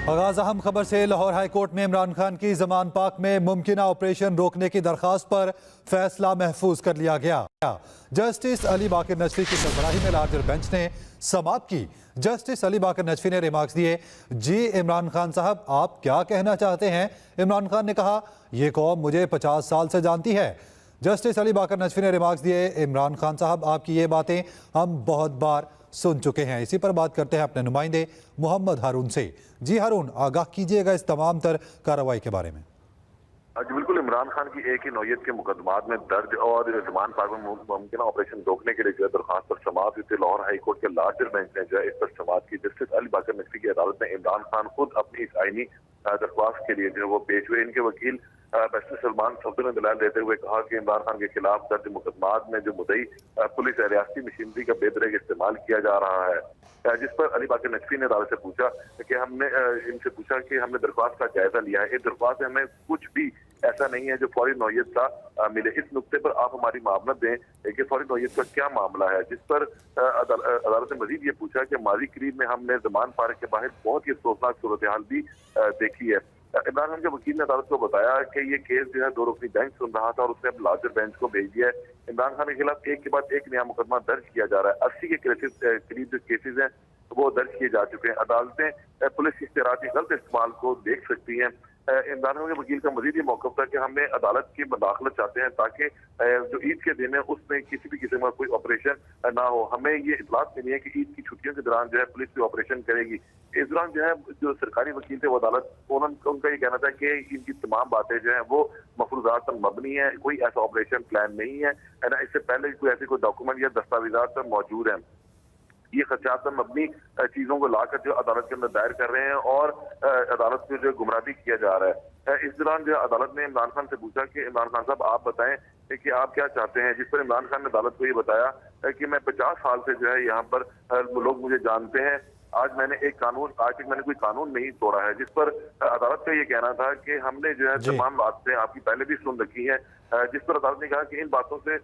आगाज अहम खबर से। लाहौर हाई कोर्ट में इमरान खान की जमान पाक में मुमकिन ऑपरेशन रोकने की दरख्वास्त पर फैसला महफूज कर लिया गया। जस्टिस अली बाकर नजफी की सरबराही में लार्जर बेंच ने समाअत की। जस्टिस अली बाकर नजफी ने रिमार्क्स दिए, जी इमरान खान साहब आप क्या कहना चाहते हैं? इमरान खान ने कहा, ये कौम मुझे 50 साल से जानती है। जस्टिस अली बाकर नजफी ने रिमार्क्स दिए, इमरान खान साहब आपकी ये बातें हम बहुत बार सुन चुके हैं। इसी पर बात करते हैं अपने नुमाइंदे मोहम्मद हारून से। जी हारून, आगाह कीजिएगा इस तमाम तर कार्रवाई के बारे में। जी बिल्कुल, इमरान खान की एक ही नौयत के मुकदमात में दर्ज और जमान पाक में मुमकिन ऑपरेशन रोकने के लिए जो है दरख्वास्त पर समाअत हुई थी। लाहौर हाई कोर्ट के लार्जर बेंच ने जो है इस पर समाअत की। जस्टिस अली बाकर नकवी की अदालत में इमरान खान खुद अपनी इस आईनी दरख्वास्त के लिए जो है वो पेश हुए। इनके वकील बैरिस्टर सलमान सफदर ने दलाल देते हुए कहा कि इमरान खान के खिलाफ दर्ज मुकदमात में जो मुद्दई पुलिस रियासती मशीनरी का बेदरग इस्तेमाल किया जा रहा है, जिस पर अली बाकर नकवी ने अदालत से पूछा कि इनसे पूछा कि हमने दरख्वास्त का जायजा लिया है, इस दरख्वास्त में हमें कुछ भी ऐसा नहीं है जो फौरी नौयत का मिले। इस नुक्ते पर आप हमारी मामलत दें कि फौरी नौयत का क्या मामला है। जिस पर अदालत ने मजीद ये पूछा कि माजी करीब में हमने जमान पार्क के बाहर बहुत ही अफसोसनाक सूरत हाल भी देखी है। इमरान खान के वकील ने अदालत को बताया कि ये केस जो है 2 रुकनी बेंच सुन रहा था और उसने अब लार्जर बेंच को भेज दिया है। इमरान खान के खिलाफ एक के बाद एक नया मुकदमा दर्ज किया जा रहा है। 80 के करीब जो केसेज हैं वो दर्ज किए जा चुके हैं। अदालतें पुलिस की इख्तियाराती गलत इस्तेमाल को देख सकती हैं। इमरान खान के वकील का मजीद ये मौक़िफ़ था कि हमें अदालत की मदाखलत चाहते हैं ताकि जो ईद के दिन है उसमें किसी भी किस्म का कोई ऑपरेशन ना हो। हमें ये इतलात मिली है कि ईद की छुट्टियों के दौरान जो है पुलिस भी ऑपरेशन करेगी। इस दौरान जो है जो सरकारी वकील थे वो अदालत उनका ये कहना था कि इनकी तमाम बातें जो है वो मफरूजात पर मबनी है, कोई ऐसा ऑपरेशन प्लान नहीं है ना इससे पहले कोई ऐसे कोई डॉक्यूमेंट या दस्तावेजात पर मौजूद है। ये खदशात पर मबनी चीजों को लाकर जो अदालत के अंदर दायर कर रहे हैं और अदालत को जो गुमराह किया जा रहा है। इस दौरान जो अदालत ने इमरान खान से पूछा कि इमरान खान साहब आप बताएं कि आप क्या चाहते हैं, जिस पर इमरान खान ने अदालत को ये बताया कि मैं 50 साल से जो है यहाँ पर लोग मुझे जानते हैं, आज तक मैंने कोई कानून नहीं तोड़ा है। जिस पर अदालत का ये कहना था कि हमने जो है तमाम बातें आपकी पहले भी सुन रखी हैं। जिस पर अदालत ने कहा कि इन बातों से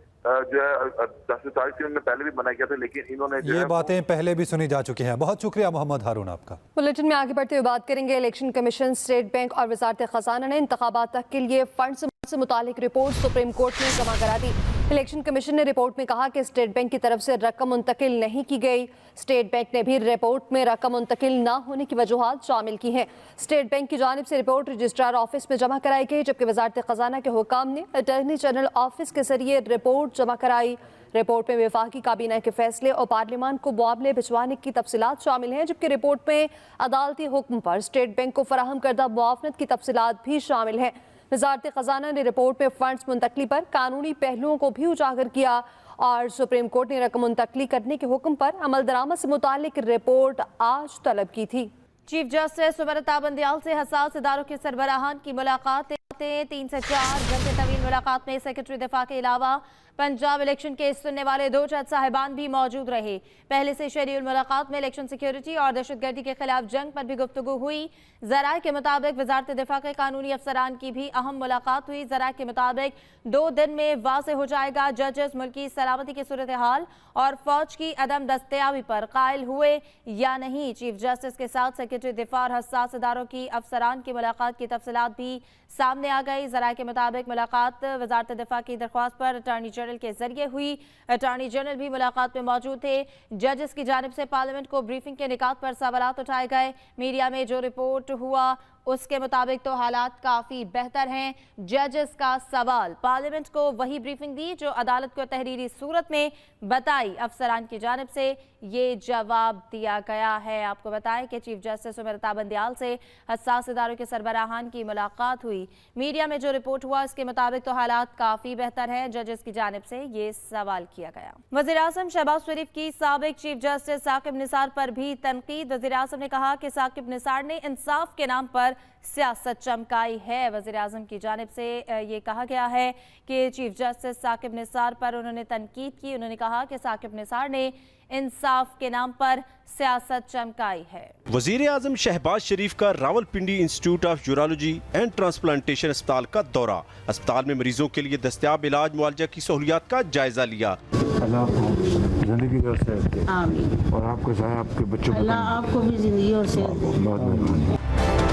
जो है जस्टिस ने पहले भी मना किया था, लेकिन इन्होंने ये बातें पहले भी सुनी जा चुकी हैं। बहुत शुक्रिया मोहम्मद हारून आपका। बुलेटिन में आगे बढ़ते हुए बात करेंगे। इलेक्शन कमीशन, स्टेट बैंक और वजारत खजाना ने इंतखाबात तक के लिए फंड से मुतालिक रिपोर्ट सुप्रीम कोर्ट में जमा करा दी। इलेक्शन कमीशन ने रिपोर्ट में कहा कि स्टेट बैंक की तरफ से रकम मुंतकिल नहीं की गई। स्टेट बैंक ने भी रिपोर्ट में रकम मुंतकिल न होने की वजूहात शामिल की हैं। स्टेट बैंक की जानिब से रिपोर्ट रजिस्ट्रार ऑफिस में जमा कराई गई, जबकि वजारत खजाना के हुकाम ने अटॉर्नी जनरल ऑफिस के जरिए रिपोर्ट जमा कराई। रिपोर्ट में वफाकी काबीना के फैसले और पार्लियामान को मुआवले भिजवाने की तफसीलात शामिल हैं, जबकि रिपोर्ट में अदालती हुक्म पर स्टेट बैंक को फराहम करदा मुआवनत की तफसीलात भी शामिल हैं। वजारत खजाना ने रिपोर्ट में फंड्स मुंतकली पर कानूनी पहलुओं को भी उजागर किया और सुप्रीम कोर्ट ने रकम मुंतकली करने के हुक्म पर अमल दरामद से मुतालिक रिपोर्ट आज तलब की थी। चीफ जस्टिस उमरता बंदियाल से हसास इदारों के सरबराहान की मुलाकातें 3 से 4 घंटे तवील मुलाकात में सेक्रेटरी दिफा के अलावा पंजाब इलेक्शन केस सुनने वाले 2 जज साहिबान भी मौजूद रहे। पहले से शेड्यूल मुलाकात में इलेक्शन सिक्योरिटी और दहशतगर्दी के खिलाफ जंग पर भी गुफ्तगू हुई। ज़राए के मुताबिक वजारत दिफा के कानूनी अफसरान की भी अहम मुलाकात हुई। ज़राए के मुताबिक 2 दिन में वाज़े हो जाएगा जजेस मुल्की सलामती की सूरत हाल और फौज की अदम दस्तयाबी पर कायल हुए या नहीं। चीफ जस्टिस के साथ सेक्रेटरी दिफा और हसास इदारों की अफसरान की मुलाकात की तफसीलात भी सामने आ गई। ज़राए के मुताबिक मुलाकात वजारत दिफा की दरख्वास्त पर अटॉर्नी जनरल के जरिए हुई। अटॉर्नी जनरल भी मुलाकात में मौजूद थे। जजेस की जानिब से पार्लियामेंट को ब्रीफिंग के निकात पर सवालात उठाए गए। मीडिया में जो रिपोर्ट हुआ उसके मुताबिक तो हालात काफ़ी बेहतर हैं। जजेस का सवाल पार्लियामेंट को वही ब्रीफिंग दी जो अदालत को तहरीरी सूरत में बताई। अफसरान की जानिब से ये जवाब दिया गया है। आपको बताएं कि चीफ जस्टिस उमरता बंदियाल से हसास इदारों के सरबराहान की मुलाकात हुई। मीडिया में जो रिपोर्ट हुआ उसके मुताबिक तो हालात काफ़ी बेहतर हैं। जजेस की जानिब से ये सवाल किया गया। वज़ीर-ए-आज़म शहबाज शरीफ की साबिक चीफ जस्टिस साकिब निसार पर भी तनकीद। वज़ीर-ए-आज़म ने कहा कि साकिब निसार ने इंसाफ के नाम पर सियासत चमकाई है। वज़ीर-ए-आज़म की जानिब से ये कहा गया है कि चीफ जस्टिस साकिब निसार पर उन्होंने तनकीद की। उन्होंने कहा कि साकिब निसार ने इंसाफ के नाम पर सियासत चमकाई है। वज़ीर-ए-आज़म शहबाज शरीफ का Rawalpindi institute of urology and transplantation अस्पताल का दौरा। अस्पताल में मरीजों के लिए दस्तयाब इलाज मुआलजा की सहूलियात का जायजा लिया। जिंदगी और सेहत और आपको आपके बच्चों को आपको भी जिंदगी और सेहत। बहुत मेहरबानी।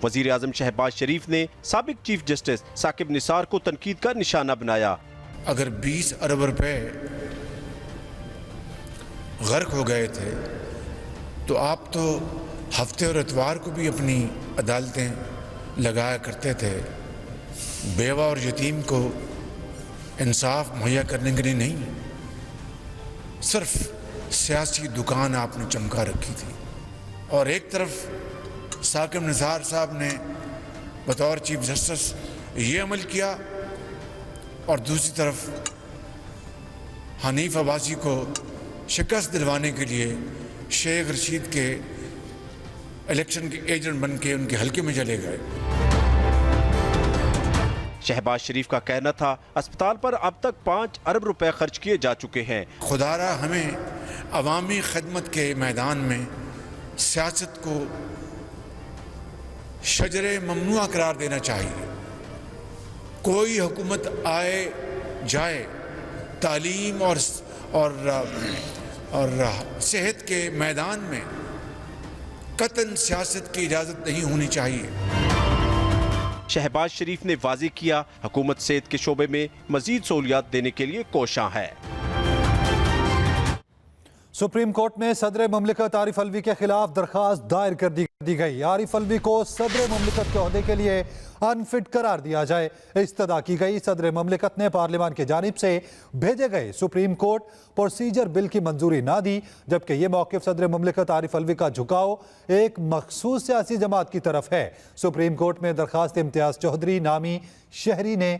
वजीर आजम शहबाज शरीफ ने साबिक चीफ जस्टिस साकिब निसार को तनकीद का निशाना बनाया। अगर 20 अरब रुपए गर्क हो गए थे तो आप तो हफ्ते और इतवार को भी अपनी अदालतें लगाया करते थे, बेवा और यतीम को इंसाफ मुहैया करने के लिए नहीं, सिर्फ सियासी दुकान आपने चमका रखी थी। और एक तरफ साकिब निसार साहब ने बतौर चीफ जस्टिस ये अमल किया और दूसरी तरफ हनीफ अब्बासी को शिकस्त दिलवाने के लिए शेख रशीद के इलेक्शन के एजेंट बन के उनके हल्के में चले गए। शहबाज शरीफ का कहना था अस्पताल पर अब तक 5 अरब रुपए खर्च किए जा चुके हैं। खुदारा हमें अवामी खदमत के मैदान में सियासत को शजरे ममनुआ करार देना चाहिए। कोई हुकूमत आए जाए, तालीम और सेहत के मैदान में कतन सियासत की इजाज़त नहीं होनी चाहिए। शहबाज शरीफ ने वाज़ेह किया हुकूमत सेहत के शोबे में मजीद सहूलियात देने के लिए कोशां है। सुप्रीम कोर्ट में सदर ममलिकत आरिफ अलवी के खिलाफ दरखास्त दायर कर दी गई। आरिफ अलवी को सदर ममलिकत के ओहदे के लिए अनफिट करार दिया जाए इस्तदा की गई। सदर ममलिकत ने पार्लियामान की जानिब से भेजे गए सुप्रीम कोर्ट प्रोसीजर बिल की मंजूरी ना दी, जबकि ये मौक़िफ़ सदर ममलिकत आरिफ अलवी का झुकाव एक मखसूस सियासी जमात की तरफ है। सुप्रीम कोर्ट में दरखास्त इम्तियाज़ चौधरी नामी शहरी ने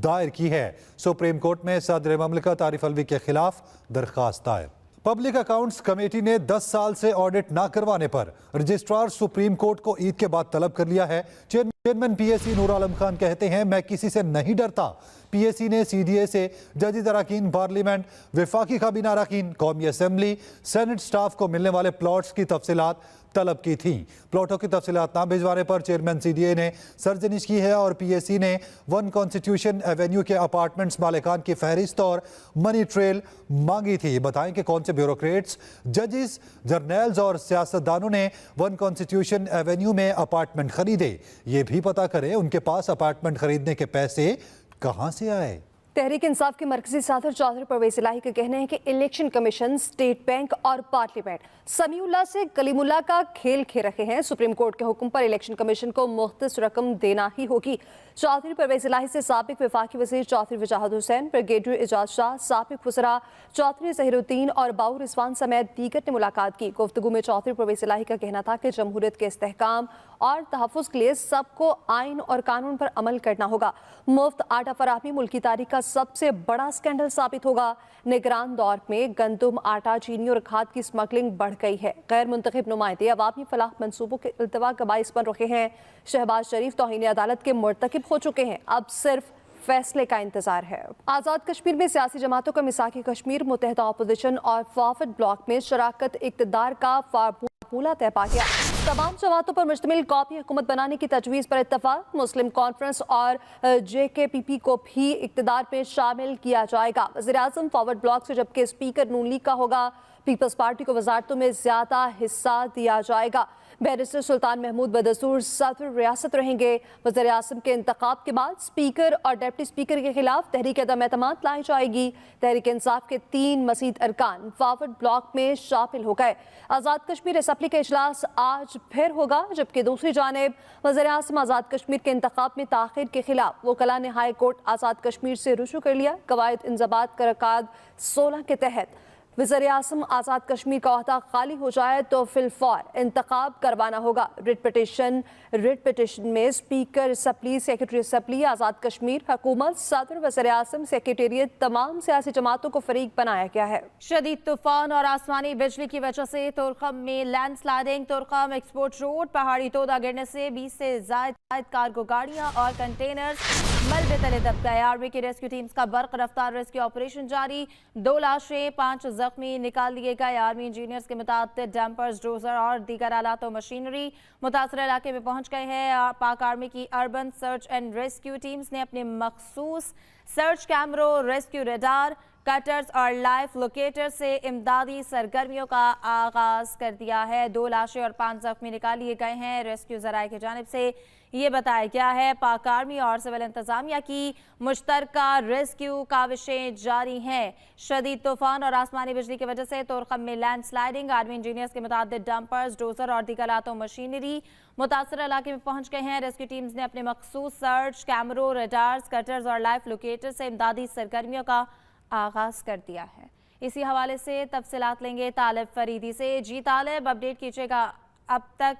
दायर की है। सुप्रीम कोर्ट में सदर ममलिकत आरिफ अलवी के खिलाफ दरखास्त दायर। पब्लिक अकाउंट्स कमेटी ने 10 साल से ऑडिट ना करवाने पर रजिस्ट्रार सुप्रीम कोर्ट को ईद के बाद तलब कर लिया है। चेयरमैन पीएसी नूर आलम खान कहते हैं, मैं किसी से नहीं डरता। पीएसी ने सीडीए से जदीद अरकान पार्लियामेंट, वफाकी काबीना अरकान, कौमी असम्बली, सेनेट स्टाफ को मिलने वाले प्लॉट्स की तफसीलात तलब की थी। प्लॉटों की तफसीलात ना भिजवाने पर चेयरमैन सीडीए ने सरजनिश की है और पीएसी ने 1 कॉन्स्टिट्यूशन एवेन्यू के अपार्टमेंट्स मालिकान की फहरिस्त और मनी ट्रेल मांगी थी। बताएं कि कौन से ब्यूरोक्रेट्स, जजेस, जर्नल्स और सियासतदानों ने 1 कॉन्स्टिट्यूशन एवेन्यू में अपार्टमेंट खरीदे। ये भी पता करें उनके पास अपार्टमेंट खरीदने के पैसे कहां से आए। तहरीक इंसाफ के मरकजी सदर चौधरी परवेज इलाही का कहना है कि इलेक्शन कमीशन, स्टेट बैंक और पार्लियामेंट समीउल्लाह से कलीमुल्लाह का खेल खेल रहे हैं। सुप्रीम कोर्ट के हुक्म पर इलेक्शन कमीशन को मुख्तस रकम देना ही होगी। चौधरी परवेज इलाही से साबिक वफाकी वज़ीर चौधरी वजाहत हुसैन, ब्रिगेडियर एजाज शाह, साबिक वज़रा चौधरी ज़हीरुद्दीन और बाउर रिजवान समेत दीगर ने मुलाकात की। गुफ्तगू में चौधरी परवेज इलाही का कहना था कि जमहूरियत के इस्तेहकाम और तहफ़्फ़ुज़ के लिए सबको आइन और कानून पर अमल करना होगा। मुफ्त आटा फराहमी मुल्की तारीख का सबसे बड़ा स्कैंडल साबित होगा। निगरान दौर में गंदम, आटा, चीनी और खाद की स्मगलिंग बढ़ गई है। गैर मुंतखब नुमाइंदे अवामी फलाह मंसूबों के इल्तवा का बाइस बन रहे हैं। शहबाज शरीफ तौहीन अदालत के मुर्तकिब हो चुके हैं, अब सिर्फ फैसले का इंतजार है। आज़ाद कश्मीर में सियासी जमातों का मिसाकी कश्मीर, मुत्तहिदा अपोजिशन और फॉरवर्ड ब्लॉक में शराकत इक़्तिदार का फार्मूला तय पा गया। तमाम जमातों पर मुश्तमिल कौमी हुकूमत बनाने की तजवीज़ पर इत्तफाक। मुस्लिम कॉन्फ्रेंस और JKPP को भी इक़्तिदार में शामिल किया जाएगा। वज़ीर-ए-आज़म फॉरवर्ड ब्लॉक से, जबकि स्पीकर नून लीग का होगा। पीपल्स पार्टी को वजारतों में ज्यादा हिस्सा दिया जाएगा। बैरिस्टर सुल्तान महमूद बदस्तूर सदर रियासत रहेंगे। वज़ीर-ए-आज़म के इंतखाब के बाद स्पीकर और डिप्टी स्पीकर के खिलाफ तहरीक अदम एतमाद लाई जाएगी। तहरीक इंसाफ के 3 मज़ीद अरकान फॉरवर्ड ब्लॉक में शामिल हो गए। आज़ाद कश्मीर असम्बली का इजलास आज फिर होगा, जबकि दूसरी जानिब वज़ीर-ए-आज़म आज़ाद कश्मीर के इंतखाब में ताख़ीर के खिलाफ वकला ने हाई कोर्ट आज़ाद कश्मीर से रुजू कर लिया। कवायद इंज़बात का रकाद 16 के तहत वज़ीर-ए-आज़म आज़ाद कश्मीर का ओहदा खाली हो जाए तो फिलफौर इंतखाब करवाना होगा। रिट पिटिशन में speaker assembly, secretary assembly Azad Kashmir, हुकूमत, सदर, वज़ीर-ए-आज़म, सेक्रेटेरिएट, तमाम सियासी जमातों को फरीक बनाया गया है। शदीद तूफान और आसमानी बिजली की वजह से तुरखम में लैंडस्लाइडिंग, तुरखम एक्सपोर्ट रोड पहाड़ी तोदा गिरने से 20 से ज़ायद कार्गो गाड़ियाँ और कंटेनर्स मलबे तले दब गए। आर्मी की रेस्क्यू टीम्स का बर्क रफ्तार रेस्क्यू ऑपरेशन जारी। 2 लाशें, 5 जख्मी निकाल लिए गए। आर्मी इंजीनियर्स के मुताबिक डैम्पर्स, डोजर और दीगर आलात और मशीनरी मुतासर इलाके में पहुंच गए हैं। पाक आर्मी की urban search and rescue teams ने अपने मखसूस सर्च कैमरों, रेस्क्यू रेडार, कटर्स और लाइफ लोकेटर से इमदादी सरगर्मियों का आगाज कर दिया है। 2 लाशें और 5 जख्मी निकाल लिए गए हैं। रेस्क्यू ज़राए की जानिब से ये बताया गया है पाक आर्मी और सिविल इंतजामिया की मुश्तरका रेस्क्यू काविशें जारी हैं। शदीद तूफान और आसमानी बिजली की वजह से तोरखम में लैंड स्लाइडिंग, आर्मी इंजीनियर्स के मुताबिक डंपर्स, डोजर और दीगर आलातों मशीनरी मुतासर इलाके में पहुंच गए हैं। रेस्क्यू टीम्स ने अपने मखसूस सर्च कैमरों, रडार्स, कटर्स और लाइफ लोकेटर से इमदादी सरगर्मियों का आगाज कर दिया है। इसी हवाले से तफसीलात लेंगे तालिब फरीदी से। जी तालिब, अपडेट कीजिएगा, अब तक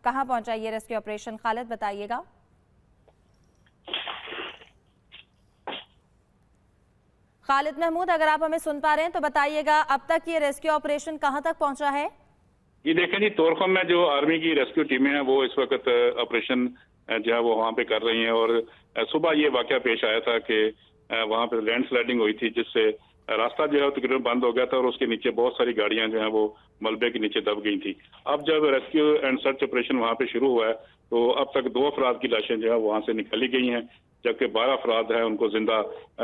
कहां पहुंचा ये रेस्क्यू ऑपरेशन? खालिद बताइएगा। खालिद महमूद, अगर आप हमें सुन पा रहे हैं तो बताइएगा, अब तक ये रेस्क्यू ऑपरेशन कहां तक पहुंचा है? ये देखें जी, तोरखम में जो आर्मी की रेस्क्यू टीमें हैं वो इस वक्त ऑपरेशन जो है वो वहाँ पे कर रही हैं। और सुबह ये वाकया पेश आया था कि वहाँ पे लैंड स्लाइडिंग हुई थी, जिससे रास्ता जो है तकरीबन बंद हो गया था और उसके नीचे बहुत सारी गाड़ियां जो हैं वो मलबे के नीचे दब गई थी। अब जब रेस्क्यू एंड सर्च ऑपरेशन वहाँ पे शुरू हुआ है तो अब तक 2 अफराद की लाशें जो है वहाँ से निकाली गई हैं, जबकि 12 अफराद हैं उनको जिंदा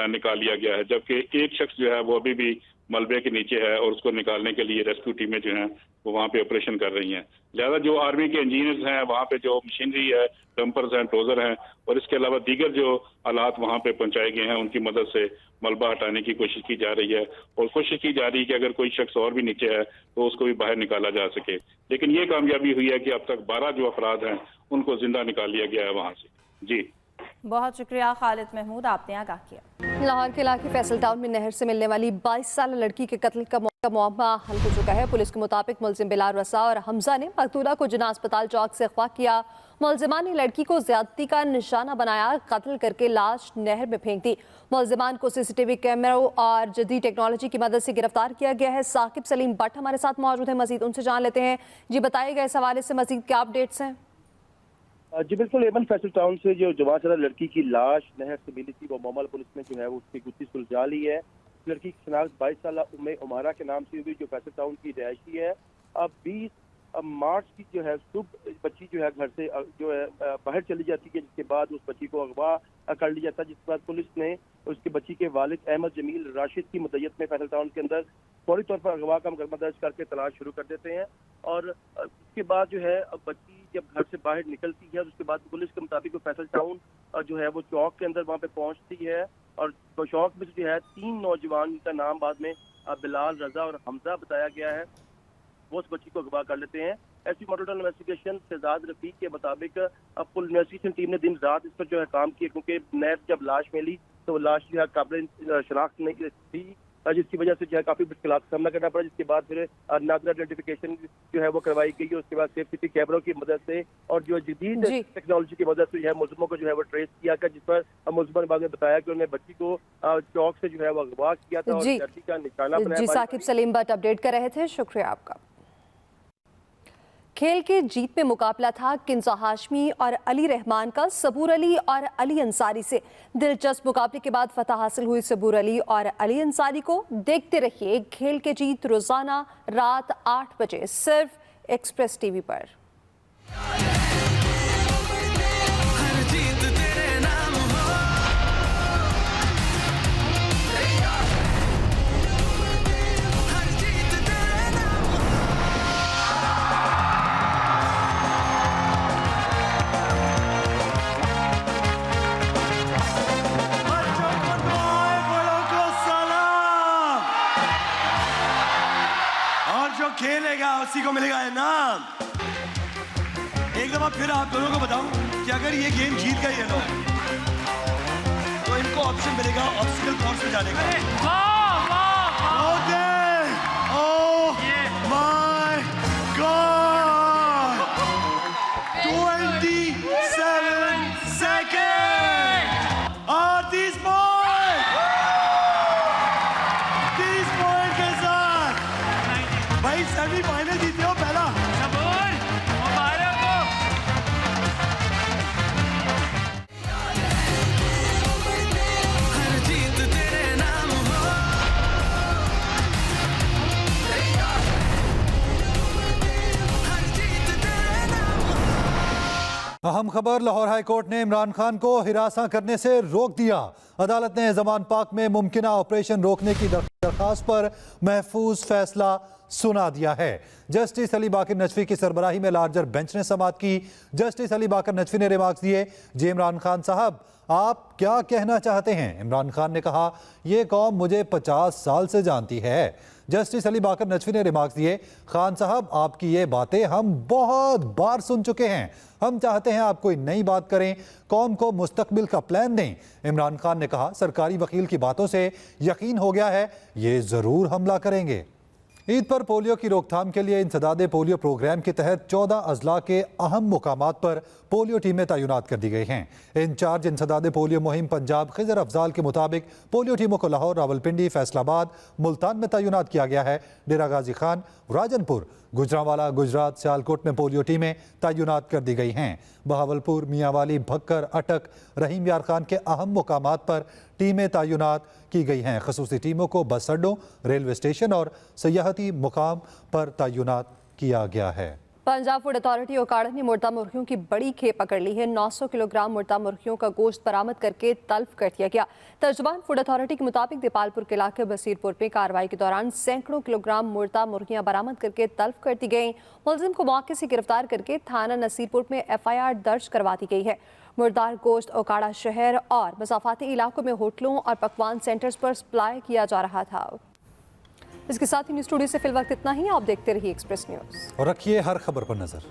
निकाल लिया गया है, जबकि एक शख्स जो है वो अभी भी मलबे के नीचे है और उसको निकालने के लिए रेस्क्यू टीमें जो हैं वो वहाँ पे ऑपरेशन कर रही हैं। लिहाजा जो आर्मी के इंजीनियर्स हैं, वहाँ पे जो मशीनरी है, डंपर्स हैं, डोजर हैं और इसके अलावा दीगर जो आलात वहाँ पे पहुंचाए गए हैं, उनकी मदद से मलबा हटाने की कोशिश की जा रही है और कोशिश की जा रही है कि अगर कोई शख्स और भी नीचे है तो उसको भी बाहर निकाला जा सके। लेकिन ये कामयाबी हुई है कि अब तक 12 जो अफराद हैं उनको जिंदा निकाल लिया गया है वहाँ से। जी, बहुत शुक्रिया खालिद महमूद, आपने आगाह किया। लाहौर के इलाके फैसल टाउन में नहर से मिलने वाली 22 साल लड़की के कत्ल का मामला हल हो चुका है। पुलिस के मुताबिक मुलजिम बिलाल रसा और हमजा ने मकतूला को जिना अस्पताल चौक से अगवा किया। मुलजिमान ने लड़की को ज्यादती का निशाना बनाया, कत्ल करके लाश नहर में फेंक दी। मुलजिमान को सीसीटीवी कैमरों और जदीद टेक्नोलॉजी की मदद से गिरफ्तार किया गया है। साकिब सलीम भट्ट हमारे साथ मौजूद है, मजीद उनसे जान लेते हैं। जी बताइएगा, इस हवाले से मजीद क्या अपडेट्स हैं? जी बिल्कुल, एमन फैसल टाउन से जो जवान शुदा लड़की की लाश नहर से मिली थी वो मोमल पुलिस ने जो है वो उसकी गुत्थी सुलझा ली है। लड़की की शनाख्त 22 साल उम्मे उमारा के नाम से हुई, जो फैसल टाउन की रिहायशी है। अब 20 मार्च की जो है सुबह बच्ची जो है घर से जो है बाहर चली जाती है, जिसके बाद उस बच्ची को अगवा कर लिया जाता है, जिसके बाद पुलिस ने उसके बच्ची के वालिद अहमद जमील राशिद की मदयत में फैसल टाउन के अंदर फौरी तौर पर अगवा का मुकदमा दर्ज करके तलाश शुरू कर देते हैं। और उसके बाद जो है बच्ची जब घर से बाहर निकलती है उसके बाद पुलिस के मुताबिक फैसल टाउन जो है वो चौक के अंदर वहाँ पे पहुँचती है और चौक में जो है 3 नौजवान का नाम बाद में बिलाल, रजा और हमजा बताया गया है, वो उस बच्ची को अगवा कर लेते हैं। एसपी मोटरल इन्वेस्टिगेशन शहजाद रफीक के मुताबिक पुलिस इन्वेस्टिगेशन टीम ने दिन रात इस पर जो है काम किया, क्योंकि नहर जब लाश मिली तो लाश जो है काबिल शनाख्त नहीं थी, जिसकी वजह से जो है काफी मुश्किल का सामना करना पड़ा। जिसके बाद फिर नादर आइडेंटिफिकेशन जो है वो करवाई गई है। उसके बाद सीसीटीवी कैमरों की मदद से और जो जदीद टेक्नोलॉजी की मदद से जो है मुलजिमों को जो है वो ट्रेस किया गया, जिस पर मुलजिमों ने बाद में बताया कि उन्होंने बच्ची को चौक से जो है वो अगवा किया था और लड़की का निशाना बनाया। जी, साकिब सलीम भट्ट अपडेट कर रहे थे, शुक्रिया आपका। खेल के जीत में मुकाबला था किंजा हाशमी और अली रहमान का सबूर अली और अली अंसारी से। दिलचस्प मुकाबले के बाद फतह हासिल हुई सबूर अली और अली अंसारी को। देखते रहिए खेल के जीत रोजाना रात 8 बजे सिर्फ एक्सप्रेस टीवी पर। खेलेगा उसी को मिलेगा इनाम। एक दफा फिर आप दोनों को बताऊं कि अगर ये गेम जीत गए ये लोग तो इनको ऑप्शन मिलेगा ऑब्स्टिकल कोर्स में जाने का। ओह माय गॉड, 27 सेकंड और 30 पॉइंट के साथ भाई सेमीफाइनल जीते हो पहला। अहम खबर, लाहौर हाई कोर्ट ने इमरान खान को हिरासा करने से रोक दिया। अदालत ने जमान पाक में मुमकिना ऑपरेशन रोकने की दरखास्त पर महफूज फैसला सुना दिया है। जस्टिस अली बाकर नजफी की सरबराही में लार्जर बेंच ने समाअत की। जस्टिस अली बाकर नजफी ने रिमार्क्स दिए, जी इमरान खान साहब आप क्या कहना चाहते हैं? इमरान खान ने कहा, ये कौम मुझे 50 साल से जानती है। जस्टिस अली बाकर नजफी ने रिमार्क्स दिए, खान साहब आपकी ये बातें हम बहुत बार सुन चुके हैं, हम चाहते हैं आप कोई नई बात करें, कौम को मुस्तकबिल का प्लान दें। इमरान खान ने कहा, सरकारी वकील की बातों से यकीन हो गया है, ये ज़रूर हमला करेंगे। ईद पर पोलियो की रोकथाम के लिए इंसदादे पोलियो प्रोग्राम के तहत 14 अजला के अहम मुकामात पर पोलियो टीमें तैनात कर दी गई हैं। इंचार्ज इंसदादे पोलियो मुहिम पंजाब खिजर अफजाल के मुताबिक पोलियो टीमों को लाहौर, रावलपिंडी, फैसलाबाद, मुल्तान में तैनात किया गया है। डेरा गाजी खान, राजनपुर, गुजरांवाला, गुजरात, सियालकोट में पोलियो टीमें तैनात कर दी गई हैं। बहावलपुर, मियांवाली, भक्कर, अटक, रहीम यार खान के अहम मुकामात पर टीमें तैनात की गई हैं। खसूसी टीमों को बस अड्डों, रेलवे स्टेशन और सियाहती मुकाम पर तैनात किया गया है। पंजाब फूड अथॉरिटी ओकाड़ा ने मुर्दा मुर्गियों की बड़ी खेप पकड़ ली है। 900 किलोग्राम मुर्दा मुर्गियों का गोश्त बरामद करके तल्फ कर दिया गया। तर्जुमान फूड अथॉरिटी के मुताबिक दीपालपुर के इलाके बसीरपुर में कार्रवाई के दौरान सैकड़ों किलोग्राम मुर्दा मुर्गियां बरामद करके तल्फ कर दी गई। मुलजिम को मौके से गिरफ्तार करके थाना नसीरपुर में FIR दर्ज करवा दी गई है। मुर्दार गोश्त ओकाड़ा शहर और मसाफाती इलाकों में होटलों और पकवान सेंटर्स पर सप्लाई किया जा रहा था। इसके साथ ही न्यूज़ स्टूडियो से फिल वक्त इतना ही। आप देखते रहिए एक्सप्रेस न्यूज़ और रखिए हर खबर पर नजर।